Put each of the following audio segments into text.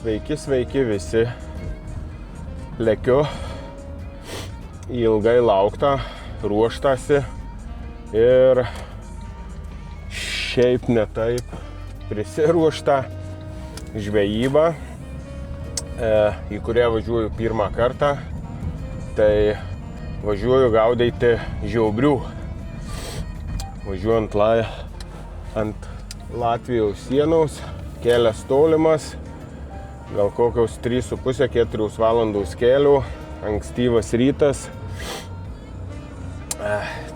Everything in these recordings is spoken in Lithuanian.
Sveiki, sveiki visi. Lekiu į ilgai lauktą, ruoštąsi ir šiaip ne taip prisiruoštą žvejybą, į kurią važiuoju pirmą kartą. Tai važiuoju gaudyti žiobrių. Važiuojant ant Latvijos sienos, kelias tolimas, gal kokios 3,5–4 valandos kelio, ankstyvas rytas,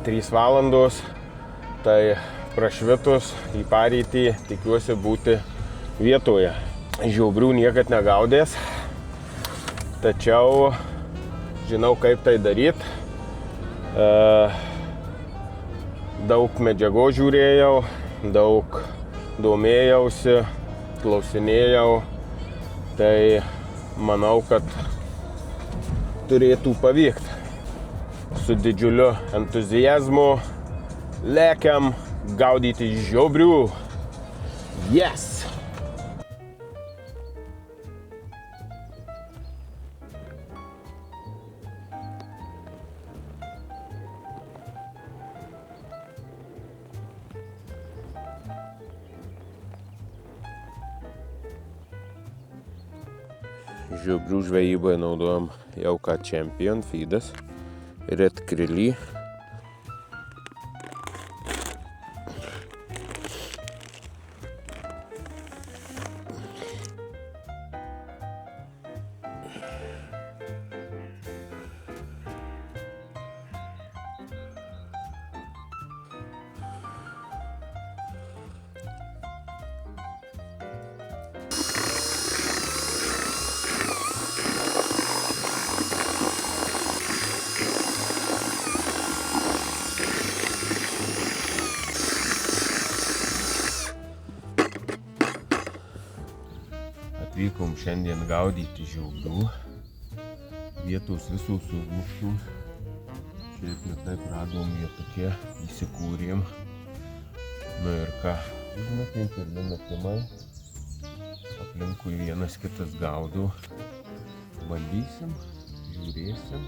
3 valandos, tai prašvitus į parytį tikiuosi būti vietoje. Žiobrių niekad negaudęs, tačiau žinau, kaip tai daryti. Daug medžiagos žiūrėjau, daug domėjausi, klausinėjau, tai manau, kad turėtų pavykti. Su didžiuliu entuziazmu lekiam gaudyti žiobrių. Yes! Žiobrių žvejyboje naudojam Jauka Champion feedas, Red Krill. Atvykom šiandien gaudyti žiobrių. Vietos visos užmuštos. Šiaip ne taip radom, jie tokie įsikūrėm. Nu ir ką, užmetėm keli metimai. Aplinkui vienas kitas gaudo. Bandysim, žiūrėsim.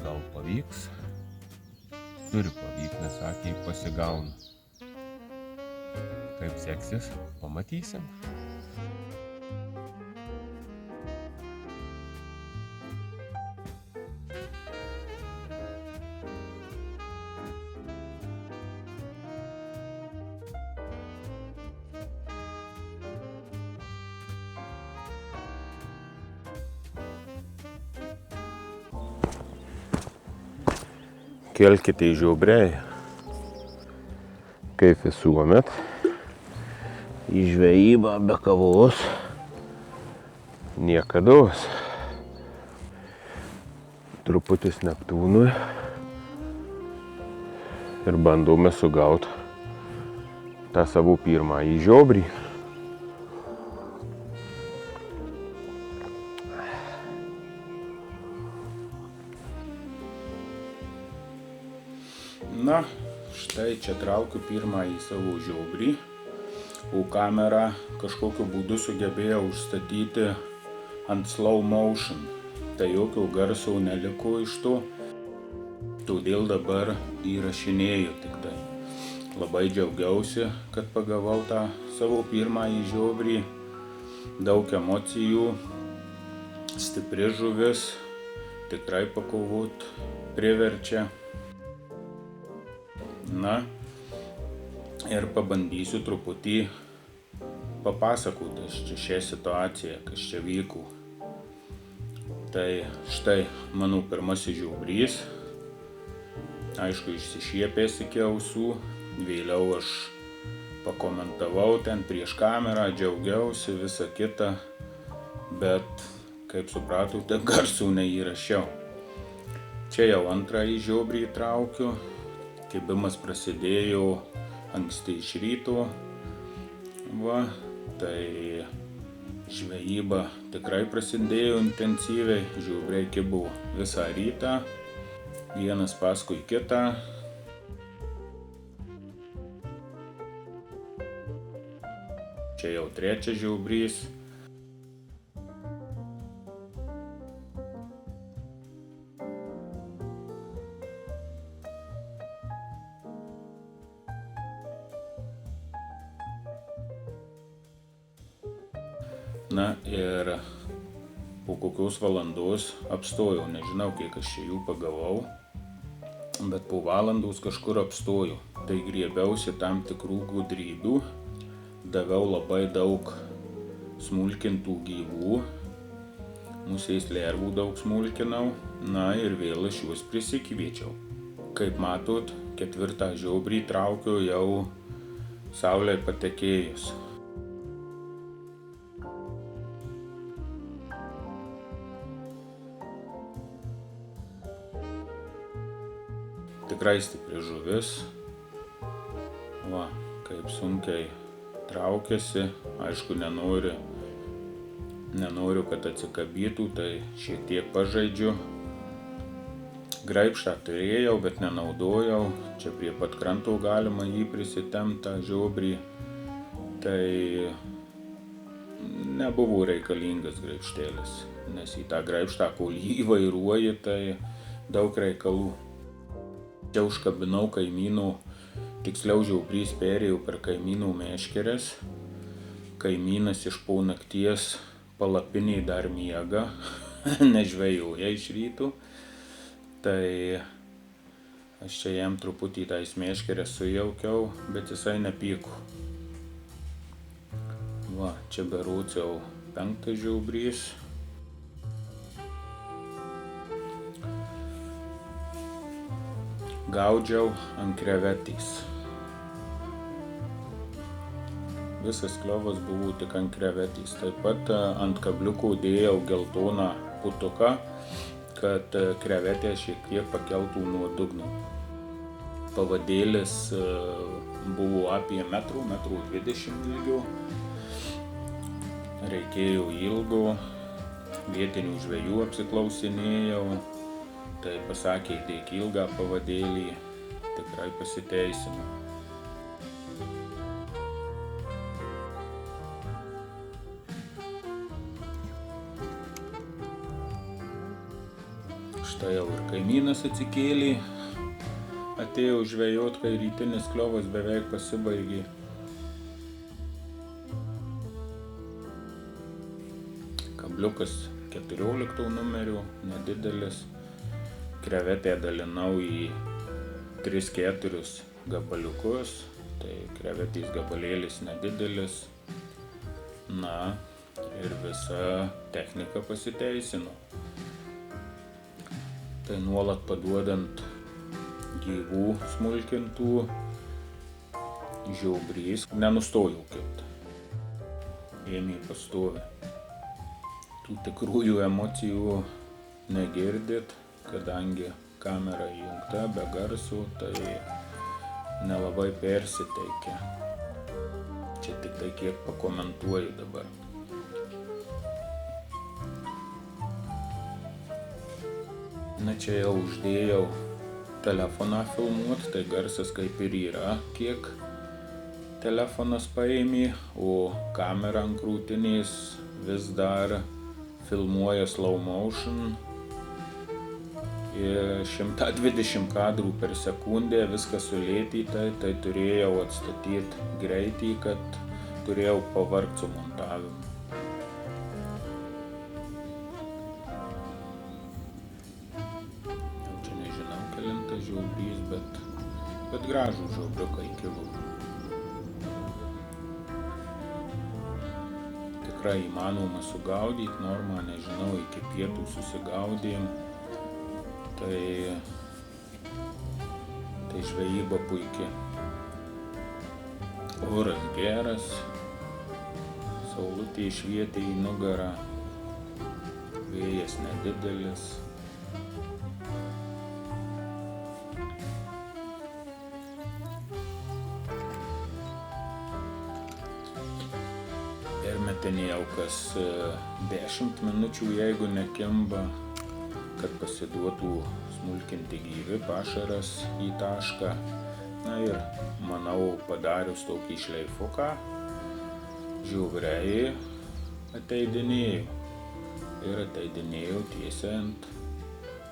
Gal pavyks. Turi pavykt, nes sakė, pasigauna. Kaip seksis, pamatysim. Kelkite į žiobriai, kaip visuomet, į žvejybą be kavos niekados. Truputis Neptūnui ir bandome sugauti tą savo pirmąjį žiobrį. Na, štai čia traukiu pirmąjį savo žiobrį, o kamerą kažkokiu būdu sugebėjau užstatyti ant slow motion. Tai jokio garso neliko iš to, todėl dabar įrašinėju tik tai. Labai džiaugiausi, kad pagavau tą savo pirmąjį žiobrį. Daug emocijų, stipri žuvis, tikrai pakovot priverčia. Na, ir pabandysiu truputį papasakoti šią situaciją, kas čia vyko. Tai štai mano pirmasis žiobrys. Aišku, išsišiepęs iki ausų. Vėliau aš pakomentavau ten prieš kamerą, džiaugiausi, visa kita. Bet, kaip supratote, garsų neįrašiau. Čia jau antrąjį žiobrį traukiu. Kibimas prasidėjo anksti iš ryto. Va, tai žvejyba tikrai prasidėjo intensyviai. Žiobriai kibo visą rytą, vienas paskui kitą. Čia jau trečias žiobrys. Na ir po kokios valandos apstojau, nežinau kiek aš čia jų pagavau, bet po valandos kažkur apstojau. Tai griebiausi tam tikrų gudrybių, daviau labai daug smulkintų gyvų, musės lervų daug smulkinau, na ir vėl aš juos prisikviečiau. Kaip matot, 4. žiobrį traukiu jau saulei patekėjus. Tikrai stipri žuvis. Va, kaip sunkiai traukiasi, aišku nenoriu, kad atsikabytų, tai šiek tiek pažaidžiu. Graibštą turėjau, bet nenaudojau. Čia prie pat kranto galima jį prisitempt, tą žiobrį. Tai nebuvo reikalingas graibštėlis, nes į tą graibštą, kol jį vairuoji, tai daug reikalų. Čia užkabinau kaimynų, tiksliau žiobrys perėjau per kaimynų meškeres. Kaimynas iš po nakties palapinėj dar miega, nežvejoja iš ryto. Tai aš čia jam truputį tais meškerės sujaukiau, bet jisai nepyko. Va, čia berods jau 5. žiobrys. Gaudžiau ant krevetės. Visas kliovas buvo tik ant krevetės. Taip pat ant kabliuko dėjau geltoną putuką, kad krevetė šiek tiek pakeltų nuo dugno. Pavadėlis buvo apie 1,20 m ilgio. Reikėjo ilgo, vietinių žvejų apsiklausinėjau. Tai pasakė, įdėk ilgą pavadėlį, tikrai pasiteisino. Štai jau ir kaimynas atsikėlė, atėjo žvejot, kai rytinis kliovas beveik pasibaigė. Kabliukas 14 numerių, nedidelis. Krevetę dalinau į 3-4 gabaliukus, tai krevetės gabalėlis nedidelis. Na ir visa technika pasiteisino. Tai nuolat paduodant gyvų smulkintų, žiobrys nenustojau kibt. Ėmė pastovi. Tų tikrųjų emocijų negirdit, kadangi kamera įjungta be garso, tai nelabai persiteikia. Čia tik tai kiek pakomentuoju dabar. Na čia jau uždėjau telefoną filmuot, tai garsas kaip ir yra, kiek telefonas paėmė, o kamera ant krūtinės vis dar filmuoja slow motion. 120 kadrų per sekundę, viskas sulėtyta, tai turėjau atstatyti greitį, kad turėjau pavargt su montavimu. Jau čia nežinau kelintas žiobrys, bet gražų žiobriukai kilo. Tikrai įmanoma sugaudyti, normą nežinau, iki pietų susigaudėm. Tai žvejyba puikiai. Oras geras, saulutė švietė į nugarą, vėjas nedidelis. Permetinėjau kas 10 minučių, jeigu nekimba, kad pasiduotų smulkinti gyvi pašaras į tašką. Na ir, manau, padarius tokį šleifuką, žiovriai ateidinėjau. Ir ateidinėjau tiesiai ant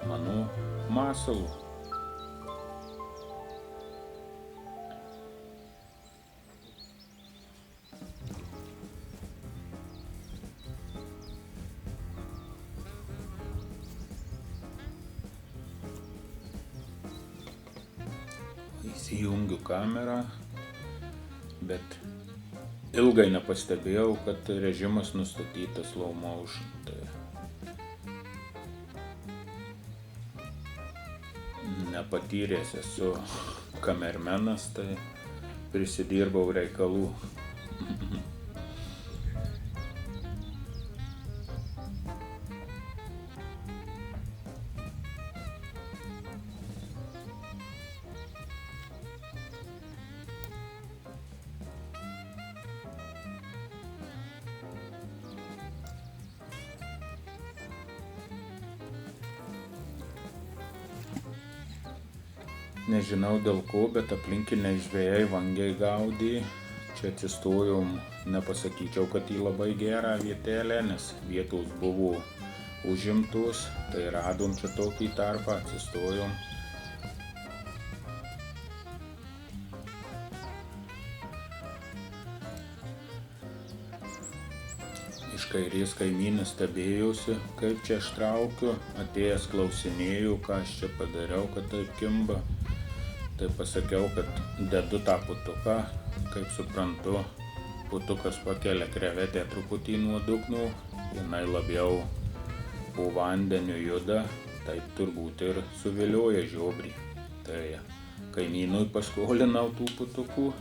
mano masalų. įjungiu kamerą, bet ilgai nepastebėjau, kad režimas nustatytas slow motion. Tai nepatyręs esu kamermenas, tai prisidirbau reikalų. Nežinau dėl ko, bet aplinkiniai žvejai vangiai gaudė. Čia atsistojom, nepasakyčiau, kad į labai gerą vietelę, nes vietos buvo užimtos, tai radom čia tokį tarpą, atsistojom. Iš kairės kaimynas stebėjosi, kaip čia aš traukiu, atėjęs klausinėjau, ką aš čia padariau, kad taip kimba. Tai pasakiau, kad dedu tą putuką, kaip suprantu, putukas pakelia krevetę truputį nuo dugno, jinai labiau po vandeniu juda, taip turbūt ir suvilioja žiobrį. Tai kaimynui paskolinau tų putukų.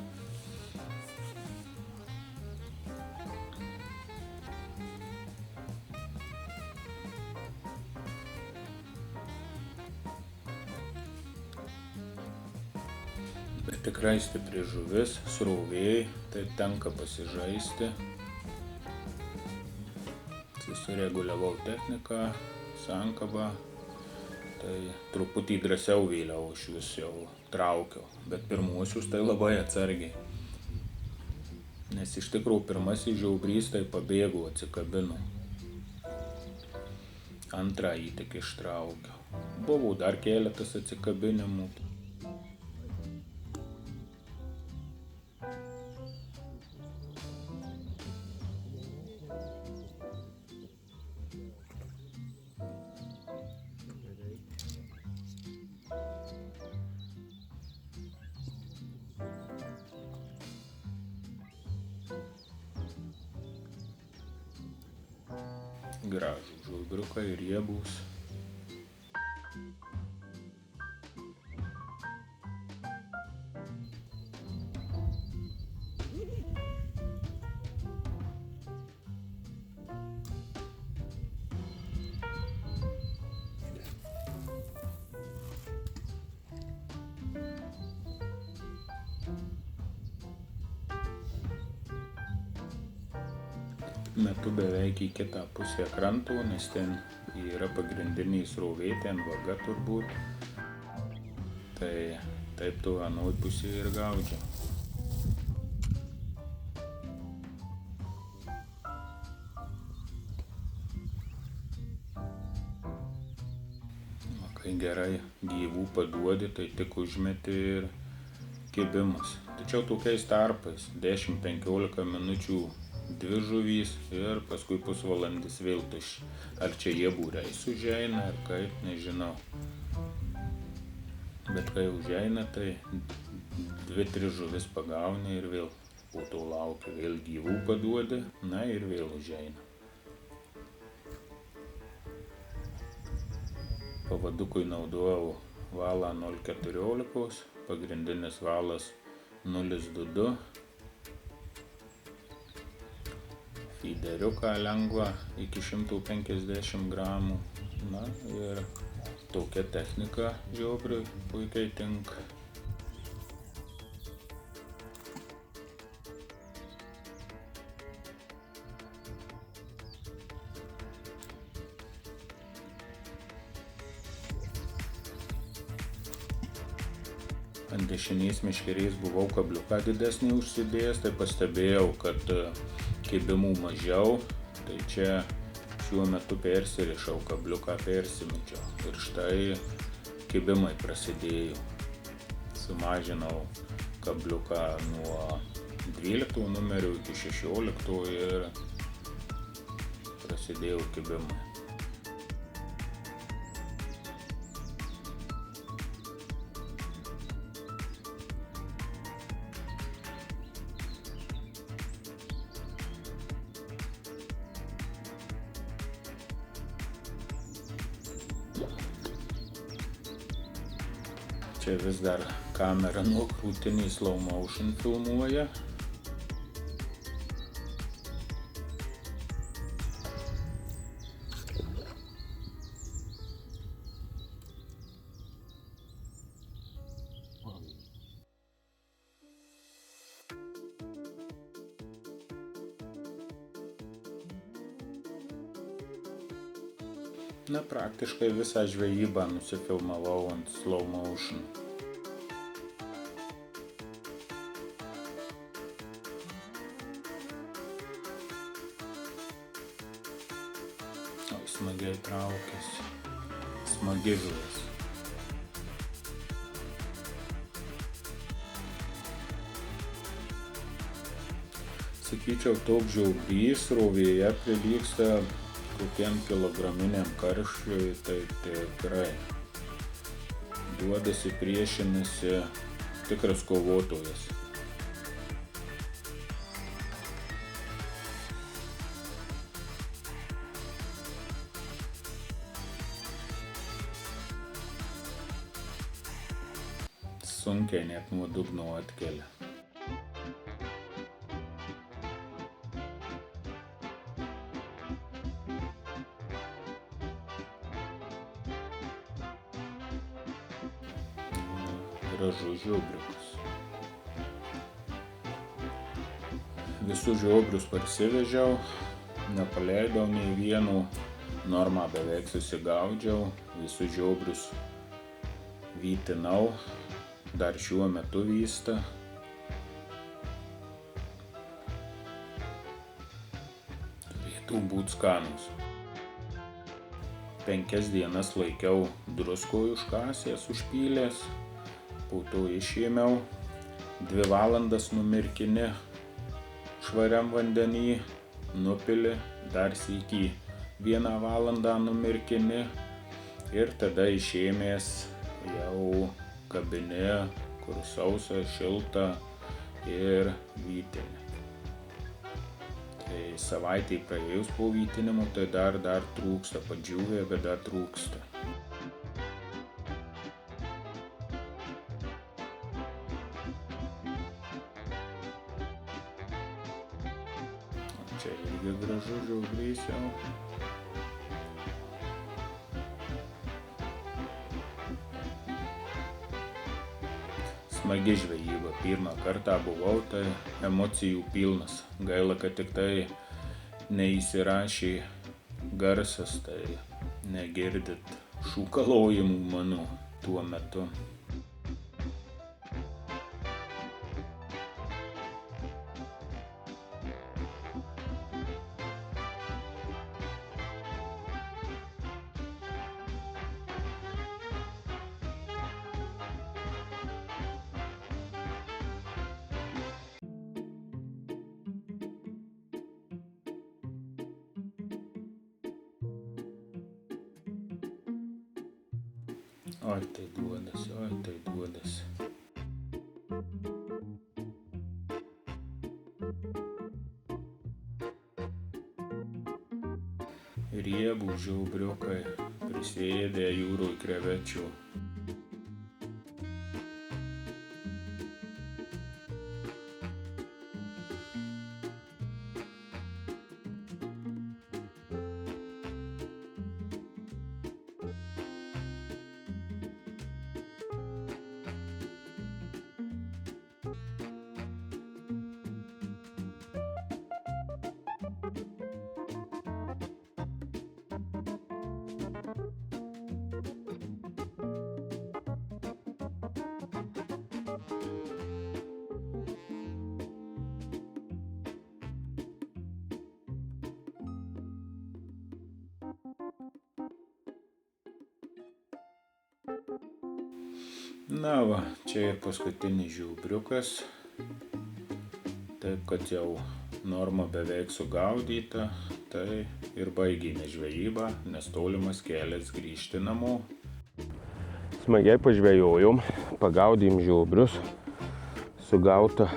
Bet tikrai stipri žuvis, srovė, tai tenka pasižaisti. Susireguliavau techniką, sankabą, tai truputį drąsiau vėliau iš vis jau traukiau, bet pirmuosius tai labai atsargiai. Nes iš tikrųjų pirmasis žiobrys tai pabėgo, atsikabino. Antrąjį tik ištraukiau. Buvo dar keletas atsikabinimų. Gražų žubriukai, riebūs. Metu beveik į kitą pusę kranto, nes ten yra pagrindiniai srovė, ten vaga turbūt. Tai taip tu anoj pusė ir gaudžiu. Kai gerai gyvų paduodi, tai tik užmeti ir kibimas. Tačiau tokiais tarpais 10-15 minučių 2 žuvys ir paskui pusvalandis vėl tuščia. Ar čia jie būriais užeina, ar kaip, nežinau. Bet kai užeina, tai 2-3 žuvis pagauni ir vėl po to laukia, vėl gyvų paduodi, na ir vėl užeina. Pavadukui naudojau valą 0,14, pagrindinis valas 0,22. Fideriuką lengvą iki 150 gramų. Na ir tokia technika žiobriui puikiai tinka. Ant dešinės meškerės buvau kabliuką didesnį užsidėjęs, tai pastebėjau, kad kibimų mažiau, tai čia šiuo metu persirišau, kabliuką persimečiau ir štai kibimai prasidėjo. Sumažinau kabliuką nuo 12 numerio iki 16 ir prasidėjo kibimai. Čia vis dar kamera nuo krūtinį slow motion filmuoja. Na, praktiškai visą žvejybą nusifilmavau ant slow motion. O, smagiai traukiasi. Smagi žuvis. Sakyčiau, toks žiobrys srovėje prilygsta kokiam kilograminiam karšiui, tai tikrai. Duodasi, priešinasi, tikras kovotojas. Sunkiai net nuo dugno atkelia. Gražus žiobriukas. Visus žiobrius parsivežiau, nepaleidau nei vienų, normą beveik susigaudžiau, visus žiobrius vytinau, dar šiuo metu vysta. Turėtų būt skanus. 5 dienas laikiau druskoj užkasęs, užpylęs. Po to išėmiau, 2 valandas numirkini švariam vandenį, nupili, dar sykį 1 valandą numirkini ir tada išėmęs jau kabini, kur sausa, šilta ir vytini. Tai savaitei praėjus po vytinimo, tai dar trūksta, padžiūvė, bet dar trūksta. Čia irgi gražus žiobrys jau. Smagi žvejyba. Pirmą kartą buvau, tai emocijų pilnas. Gaila, kad tik tai neįsirašė garsas, tai negirdit šūkalojimų mano tuo metu. Oi, tai duodasi. Riebų žiobriukai, prisėdę jūroj krevečių. Na va, čia ir paskutinis žiobriukas. Taip, kad jau norma beveik sugaudyta, tai ir baigėme žvejybą, nes tolimas kelias grįžti namo. Smagiai pažvejojom, pagaudėm žiobrius, sugauta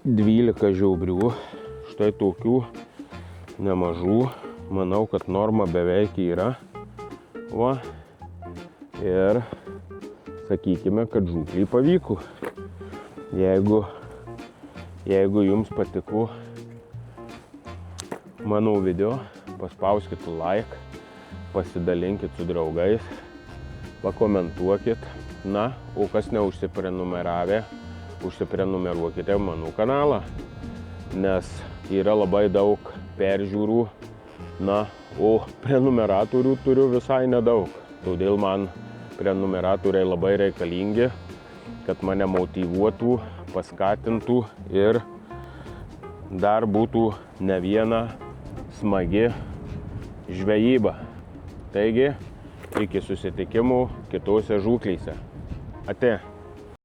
12 žiobrių, štai tokių nemažų, manau, kad norma beveik yra. Va, ir sakykime, kad žūklį pavyko. Jeigu jums patiko mano video, paspauskit like, pasidalinkit su draugais, pakomentuokit. Na, o kas neužsiprenumeravę, užsiprenumeruokite mano kanalą, nes yra labai daug peržiūrų, na, o prenumeratorių turiu visai nedaug. Todėl man prenumeratoriai labai reikalingi, kad mane motyvuotų, paskatintų ir dar būtų ne viena smagi žvejyba. Taigi, iki susitikimų kitose žūklėse. Ate.